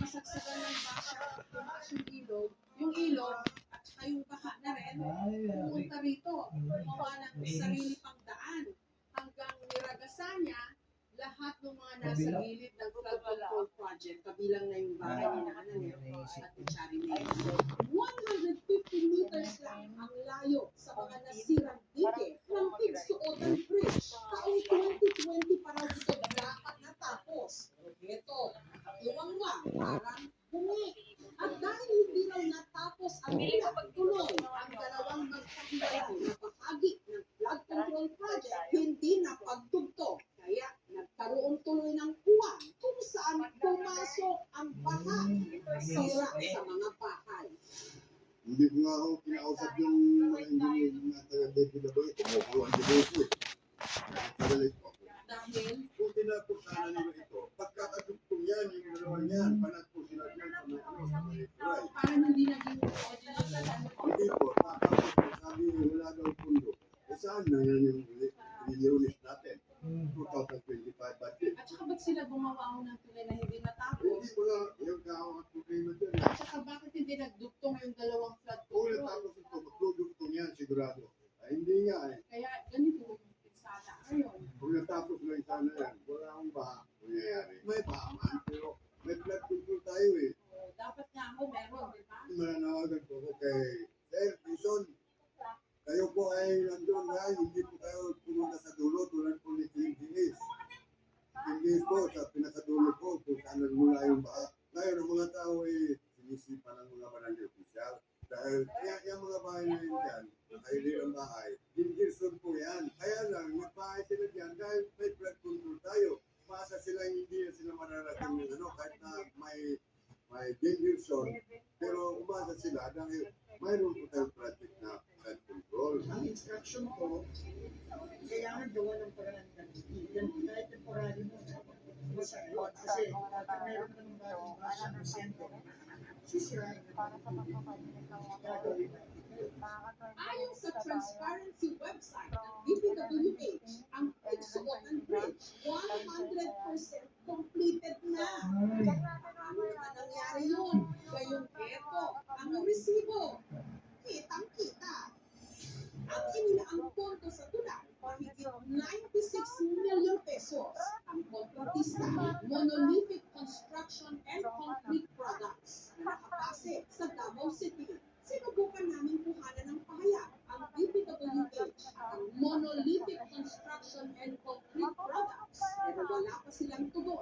nasagsagan ng basya, tumaas yung ilog, at saka yung baha na rin, pumunta rito, gumawa ng sarili pang daan, hanggang niragasan niya lahat ng mga nasa gilid ng flood control project, kabilang na yung bahay ni Nanay at ni Charlie. 150 meters lang ang layo sa mga nasirang dike ng Pigsuotan Bridge. Taong 2020 pa raw ito dapat natapos. Ito, iwangwang, parang bungi. At dahil hindi raw natapos ang tuloy ang dalawang magkahiwalay na bahagi ng flood control project, hindi napagtugtog. Kaya nagkaroon tuloy ng kuwan kung saan pumasok ang baha, sira sa mga bahay. Hindi ko nga ako kinausap yung mga engineer na taga-DPWH. Kumukuha ang dibuko eh. Nakagalit ko ako. Dahil Kung tinapos sana nila ito, pagkakadugtong yan, yung dalawang yan, panat po sila dyan sa may fry. parang hindi naging ordinary. Hindi po, tapos sabi wala daw pundo. Eh saan na yan yung release natin? 2025 budget. At saka ba't sila gumawa ng tulay na hindi natapos? Hindi ko na yung kaawang problema dyan. At saka bakit hindi nagdugtong yung dalawang flood Kung control? natapos ito, magdudugtong yan sigurado. Ay, hindi nga eh. Kaya ganito yung pinsala ngayon. Kung natapos na isa na yan, wala akong baha. Nangyayari. May baha man, pero may flood control tayo eh. So, dapat nga ako meron, di ba? Mananawagan po ako kay Sir Dison. Kayo po ay nandun na, hindi po kayo pumunta sa dulo tulad po ni Tingis. Tingis po, sa pinakadulo po, kung saan nagmula yung baha. Ngayon, ang mga tao ay sinisipa ng mga barangay official. Dahil yung mga bahay na yun dyan, nakahili ang bahay, Tingis po yan. Kaya lang, nagbahay sila dyan dahil may flood control tayo. Maasa sila hindi na sila mararating yung ano, kahit na may danger zone. Pero umasa sila dahil mayroon po tayong project na flood control. Ang instruction ko, kailangan gawa ng paraan ng kahit temporary mo. Kasi meron ka ng bagong ng center, sisirain ka gagawin na. Ayon sa transparency website ng DPWH, ang Pigsuotan Bridge 100% completed na. Ano na nangyari yun? Gayong eto, ang resibo. Kitang-kita. Ang inilaang pondo sa tulad, mahigit 96 million pesos. Ang kontratista, Monolithic Construction and Concrete Products, na nakapase sa Davao City. Sinubukan namin kuhanan ng pahayag ang DPWH at ang Monolithic Construction and